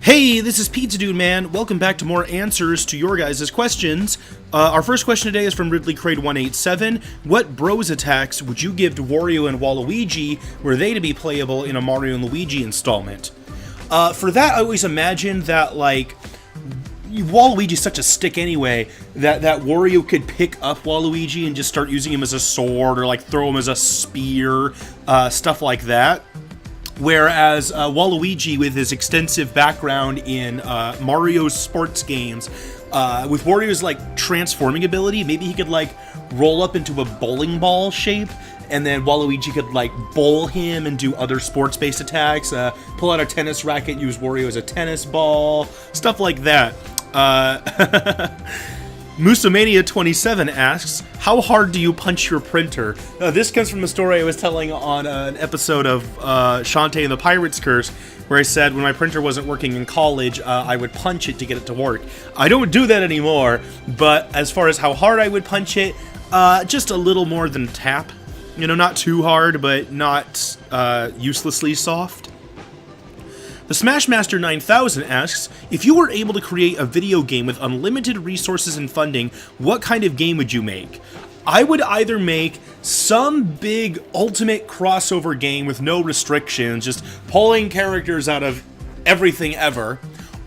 Hey, this is Pizza Dude Man. Welcome back to more answers to your guys' questions. Our first question today is from Ridley Crade 187. What Bros attacks would you give to Wario and Waluigi were they to be playable in a Mario and Luigi installment? For that, I always imagined that, like, Waluigi's such a stick anyway, that Wario could pick up Waluigi and just start using him as a sword or, like, throw him as a spear, stuff like that. Whereas Waluigi, with his extensive background in Mario's sports games, with Wario's like transforming ability, maybe he could like roll up into a bowling ball shape, and then Waluigi could like bowl him and do other sports-based attacks, pull out a tennis racket, use Wario as a tennis ball, stuff like that. Musamania27 asks, how hard do you punch your printer? This comes from a story I was telling on an episode of Shantae and the Pirate's Curse, where I said when my printer wasn't working in college, I would punch it to get it to work. I don't do that anymore, but as far as how hard I would punch it, just a little more than tap. You know, not too hard, but not uselessly soft. The Smashmaster 9000 asks, if you were able to create a video game with unlimited resources and funding, what kind of game would you make? I would either make some big ultimate crossover game with no restrictions, just pulling characters out of everything ever,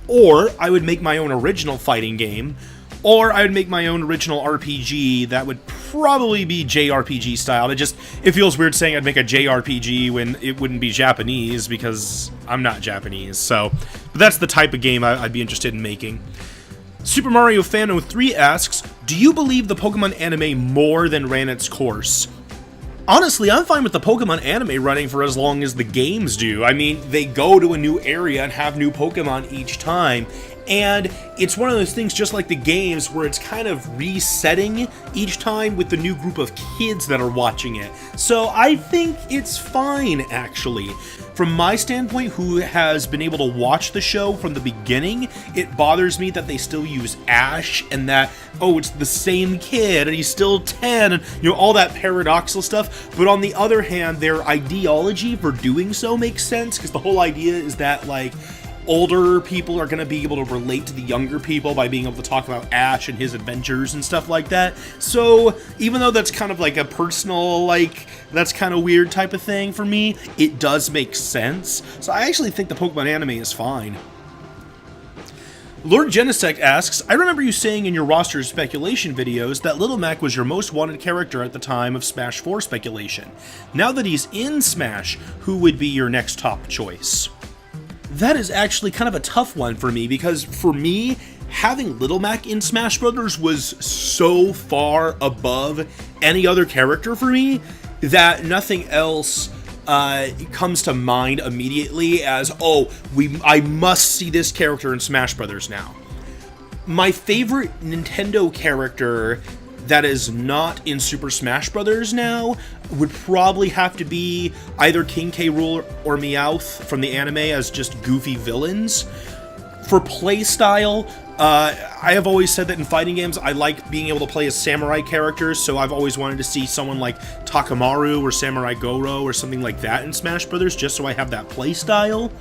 or I would make my own original fighting game, or I would make my own original RPG that would probably be JRPG style. It feels weird saying I'd make a JRPG when it wouldn't be Japanese, because I'm not Japanese, so but that's the type of game I'd be interested in making. Super Mario Fan 03 asks, do you believe the Pokemon anime more than ran its course? Honestly, I'm fine with the Pokemon anime running for as long as the games do. I mean, they go to a new area and have new Pokemon each time, and it's one of those things just like the games where it's kind of resetting each time with the new group of kids that are watching it. So I think it's fine, actually. From my standpoint, who has been able to watch the show from the beginning, it bothers me that they still use Ash and that, oh, it's the same kid and he's still 10 and, you know, all that paradoxical stuff. But on the other hand, their ideology for doing so makes sense, because the whole idea is that, like, older people are going to be able to relate to the younger people by being able to talk about Ash and his adventures and stuff like that. So even though that's kind of like a personal, like, that's kind of weird type of thing for me, it does make sense. So I actually think the Pokemon anime is fine. Lord Genesect asks, I remember you saying in your roster speculation videos that Little Mac was your most wanted character at the time of Smash 4 speculation. Now that he's in Smash, who would be your next top choice? That is actually kind of a tough one for me, because for me, having Little Mac in Smash Brothers was so far above any other character for me that nothing else comes to mind immediately as, oh, I must see this character in Smash Brothers now. My favorite Nintendo character that is not in Super Smash Brothers now would probably have to be either King K. Rool or Meowth from the anime as just goofy villains. For playstyle, I have always said that in fighting games, I like being able to play as samurai characters, so I've always wanted to see someone like Takamaru or Samurai Goro or something like that in Smash Brothers, just so I have that playstyle.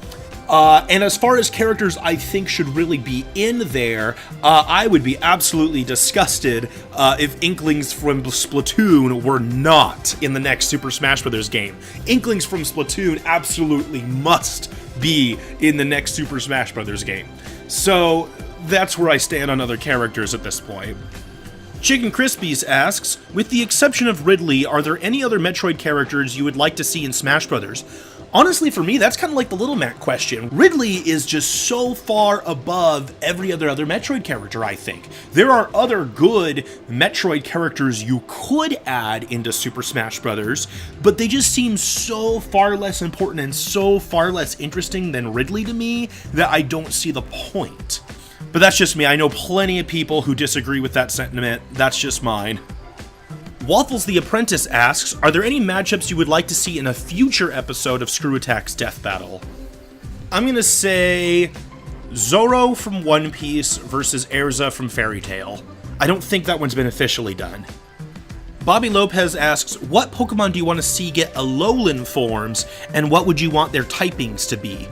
And as far as characters I think should really be in there, I would be absolutely disgusted if Inklings from Splatoon were not in the next Super Smash Bros. Game. Inklings from Splatoon absolutely must be in the next Super Smash Bros. Game. So that's where I stand on other characters at this point. Chicken Crispies asks, with the exception of Ridley, are there any other Metroid characters you would like to see in Smash Bros.? Honestly, for me, that's kind of like the Little Mac question. Ridley is just so far above every other Metroid character, I think. There are other good Metroid characters you could add into Super Smash Bros., but they just seem so far less important and so far less interesting than Ridley to me that I don't see the point. But that's just me. I know plenty of people who disagree with that sentiment. That's just mine. Waffles the Apprentice asks, are there any matchups you would like to see in a future episode of Screw Attack's Death Battle? I'm gonna say Zoro from One Piece versus Erza from Fairy Tail. I don't think that one's been officially done. Bobby Lopez asks, what Pokemon do you want to see get Alolan forms, and what would you want their typings to be?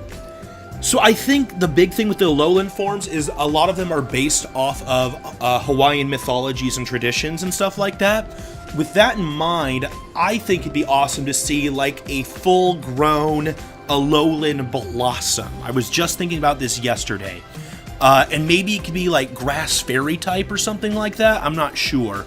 So I think the big thing with the Alolan forms is a lot of them are based off of Hawaiian mythologies and traditions and stuff like that. With that in mind, I think it'd be awesome to see like a full-grown Alolan Blossom. I was just thinking about this yesterday. And maybe it could be like Grass Fairy type or something like that. I'm not sure.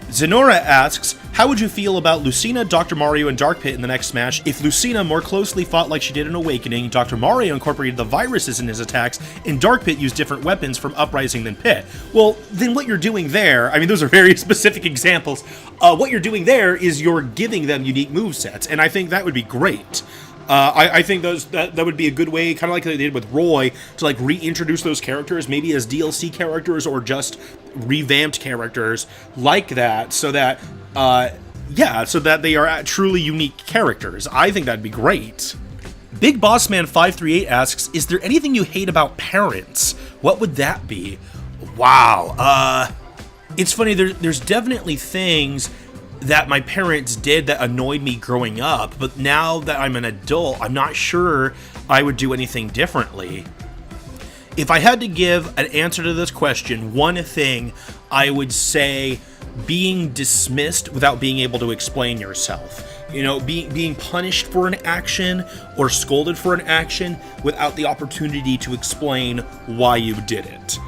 Zenora asks, how would you feel about Lucina, Dr. Mario, and Dark Pit in the next Smash if Lucina more closely fought like she did in Awakening, Dr. Mario incorporated the viruses in his attacks, and Dark Pit used different weapons from Uprising than Pit? Well, then what you're doing there, I mean, those are very specific examples. What you're doing there is you're giving them unique movesets, and I think that would be great. I think that would be a good way, kind of like they did with Roy, to like reintroduce those characters, maybe as DLC characters or just revamped characters like that, so that, so that they are truly unique characters. I think that'd be great. Big Boss Man 538 asks, is there anything you hate about parents? What would that be? Wow. It's funny, there's definitely things that my parents did that annoyed me growing up, but now that I'm an adult, I'm not sure I would do anything differently. If I had to give an answer to this question, one thing I would say being dismissed without being able to explain yourself. You know, being punished for an action or scolded for an action without the opportunity to explain why you did it.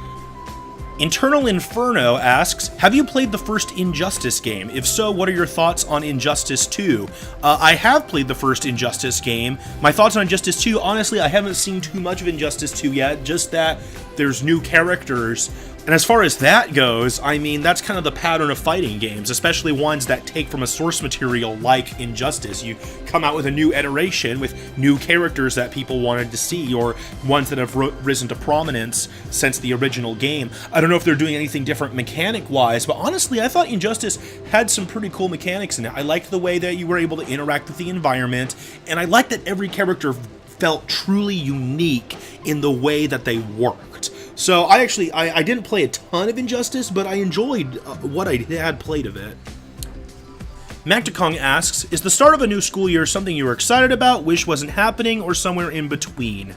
Internal Inferno asks, have you played the first Injustice game? If so, what are your thoughts on Injustice 2? I have played the first Injustice game. My thoughts on Injustice 2, honestly, I haven't seen too much of Injustice 2 yet, just that there's new characters. And as far as that goes, I mean, that's kind of the pattern of fighting games, especially ones that take from a source material like Injustice. You come out with a new iteration with new characters that people wanted to see, or ones that have risen to prominence since the original game. I don't know if they're doing anything different mechanic-wise, but honestly, I thought Injustice had some pretty cool mechanics in it. I liked the way that you were able to interact with the environment, and I liked that every character felt truly unique in the way that they worked. So I didn't play a ton of Injustice, but I enjoyed what I had played of it. Macticong asks, is the start of a new school year something you were excited about, wish wasn't happening, or somewhere in between?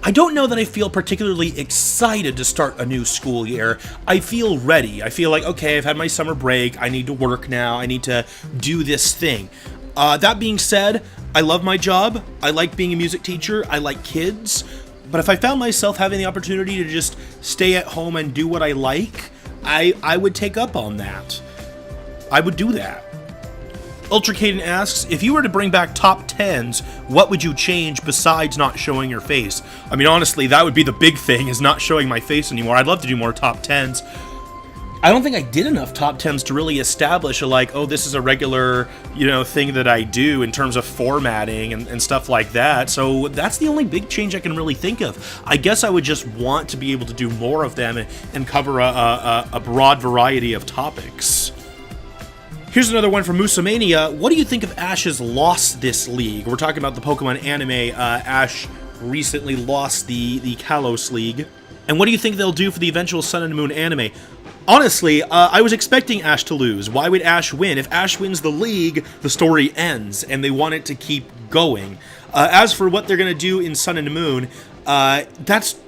I don't know that I feel particularly excited to start a new school year. I feel ready. I feel like, okay, I've had my summer break, I need to work now, I need to do this thing. That being said, I love my job, I like being a music teacher, I like kids, but if I found myself having the opportunity to just stay at home and do what I like, I would take up on that. I would do that. Ultra Caden asks, if you were to bring back top 10s, what would you change besides not showing your face? I mean, honestly, that would be the big thing, is not showing my face anymore. I'd love to do more top 10s. I don't think I did enough top 10s to really establish this is a regular, thing that I do in terms of formatting and stuff like that. So that's the only big change I can really think of. I guess I would just want to be able to do more of them and cover a broad variety of topics. Here's another one from Musamania. What do you think of Ash's loss this league? We're talking about the Pokemon anime. Ash recently lost the Kalos League. And what do you think they'll do for the eventual Sun and Moon anime? Honestly, I was expecting Ash to lose. Why would Ash win? If Ash wins the league, the story ends, and they want it to keep going. As for what they're going to do in Sun and Moon, that's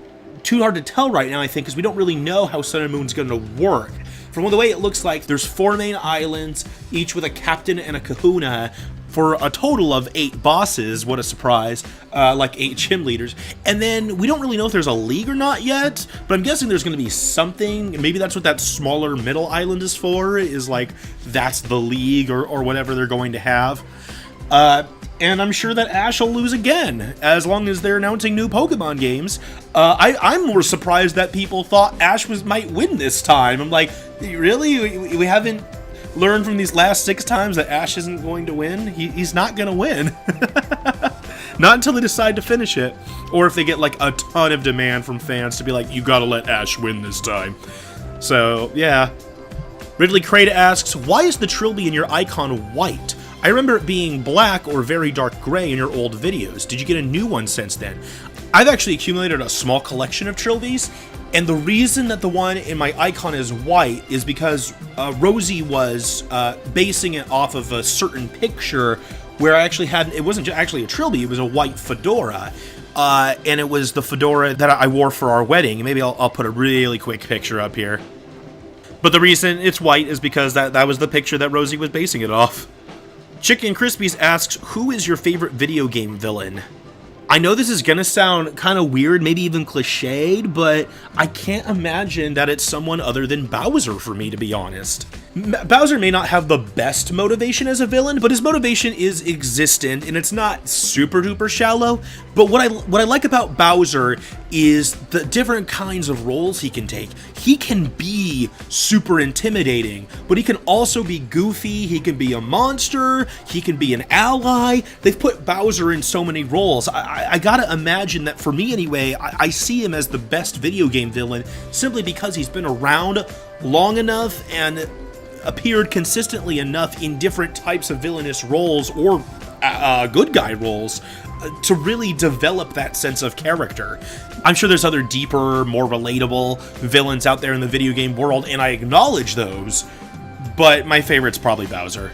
too hard to tell right now, I think, because we don't really know how Sun and Moon's going to work. From the way it looks like, there's 4 main islands, each with a captain and a kahuna, for a total of 8 bosses. What a surprise. 8 gym leaders. And then we don't really know if there's a league or not yet, but I'm guessing there's going to be something. Maybe that's what that smaller middle island is for, is that's the league or whatever they're going to have. And I'm sure that Ash will lose again, as long as they're announcing new Pokemon games. I'm more surprised that people thought Ash might win this time. I'm like, really? We haven't learned from these last 6 times that Ash isn't going to win? He's not going to win. Not until they decide to finish it. Or if they get a ton of demand from fans to be like, you gotta let Ash win this time. So, yeah. Ridley Crate asks, why is the Trilby in your icon white? I remember it being black or very dark gray in your old videos. Did you get a new one since then? I've actually accumulated a small collection of Trilbys, and the reason that the one in my icon is white is because Rosie was basing it off of a certain picture where I actually had, it wasn't actually a Trilby, it was a white fedora. and it was the fedora that I wore for our wedding. Maybe I'll put a really quick picture up here. But the reason it's white is because that was the picture that Rosie was basing it off. Chicken Crispies asks, who is your favorite video game villain? I know this is gonna sound kind of weird, maybe even cliched, but I can't imagine that it's someone other than Bowser for me, to be honest. Bowser may not have the best motivation as a villain, but his motivation is existent, and it's not super duper shallow. But what I like about Bowser is the different kinds of roles he can take. He can be super intimidating, but he can also be goofy, he can be a monster, he can be an ally. They've put Bowser in so many roles. I gotta imagine that, for me anyway, I see him as the best video game villain simply because he's been around long enough and appeared consistently enough in different types of villainous roles or good guy roles to really develop that sense of character. I'm sure there's other deeper, more relatable villains out there in the video game world, and I acknowledge those, but my favorite's probably Bowser.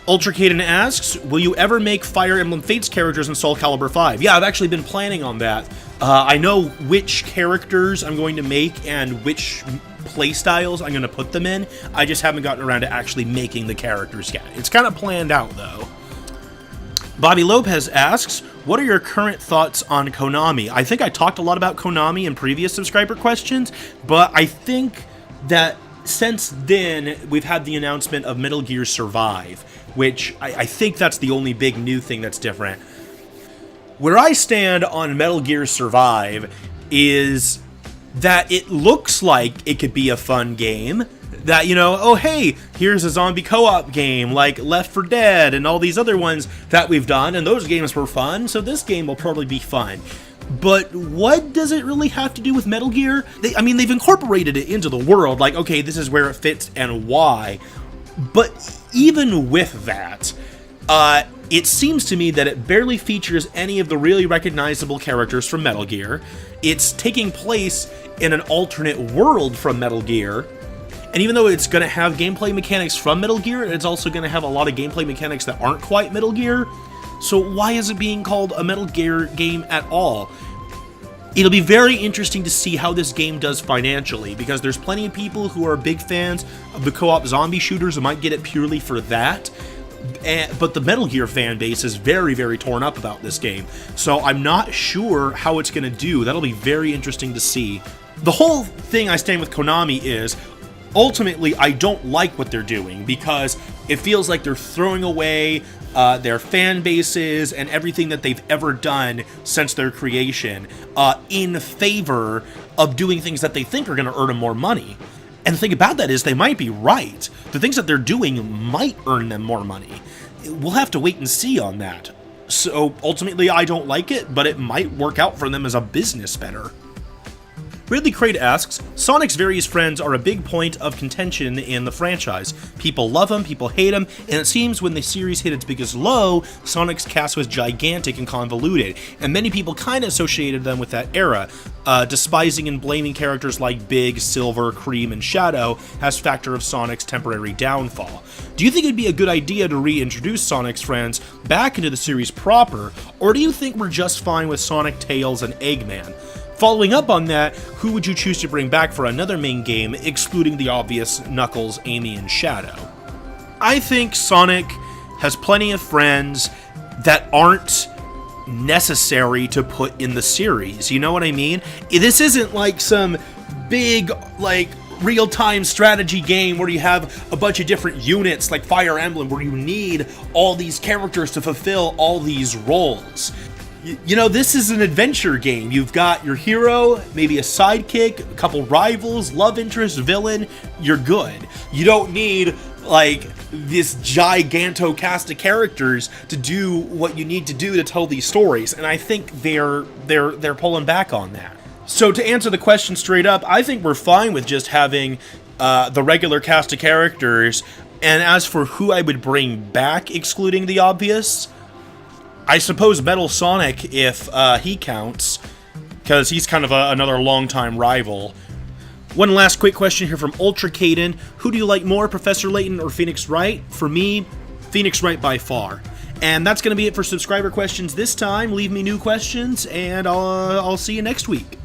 Ultra Caden asks, will you ever make Fire Emblem Fates characters in Soul Calibur 5? Yeah, I've actually been planning on that. I know which characters I'm going to make and which playstyles I'm going to put them in. I just haven't gotten around to actually making the characters yet. It's kind of planned out, though. Bobby Lopez asks, what are your current thoughts on Konami? I think I talked a lot about Konami in previous subscriber questions, but I think that since then, we've had the announcement of Metal Gear Survive, which I think that's the only big new thing that's different. Where I stand on Metal Gear Survive is that it looks like it could be a fun game. That, you know, oh hey, here's a zombie co-op game like Left 4 Dead and all these other ones that we've done, and those games were fun, so this game will probably be fun. But what does it really have to do with Metal Gear? They've incorporated it into the world, like, okay, this is where it fits and why. But even with that, it seems to me that it barely features any of the really recognizable characters from Metal Gear. It's taking place in an alternate world from Metal Gear. And even though it's going to have gameplay mechanics from Metal Gear, it's also going to have a lot of gameplay mechanics that aren't quite Metal Gear. So why is it being called a Metal Gear game at all? It'll be very interesting to see how this game does financially, because there's plenty of people who are big fans of the co-op zombie shooters who might get it purely for that. But the Metal Gear fan base is very, very torn up about this game. So I'm not sure how it's going to do. That'll be very interesting to see. The whole thing I stand with Konami is, ultimately, I don't like what they're doing, because it feels like they're throwing away their fan bases and everything that they've ever done since their creation in favor of doing things that they think are going to earn them more money. And the thing about that is they might be right. The things that they're doing might earn them more money. We'll have to wait and see on that. So ultimately, I don't like it, but it might work out for them as a business better. Ridley Crate asks, Sonic's various friends are a big point of contention in the franchise. People love him, people hate him, and it seems when the series hit its biggest low, Sonic's cast was gigantic and convoluted, and many people kind of associated them with that era, despising and blaming characters like Big, Silver, Cream, and Shadow as factor of Sonic's temporary downfall. Do you think it'd be a good idea to reintroduce Sonic's friends back into the series proper, or do you think we're just fine with Sonic, Tails, and Eggman? Following up on that, who would you choose to bring back for another main game, excluding the obvious Knuckles, Amy, and Shadow? I think Sonic has plenty of friends that aren't necessary to put in the series, you know what I mean? This isn't like some big, real-time strategy game where you have a bunch of different units like Fire Emblem, where you need all these characters to fulfill all these roles. You know, this is an adventure game. You've got your hero, maybe a sidekick, a couple rivals, love interest, villain. You're good. You don't need, this giganto cast of characters to do what you need to do to tell these stories. And I think they're pulling back on that. So to answer the question straight up, I think we're fine with just having the regular cast of characters. And as for who I would bring back, excluding the obvious, I suppose Metal Sonic, if he counts, because he's kind of another longtime rival. One last quick question here from Ultra Caden. Who do you like more, Professor Layton or Phoenix Wright? For me, Phoenix Wright by far. And that's going to be it for subscriber questions this time. Leave me new questions, and I'll see you next week.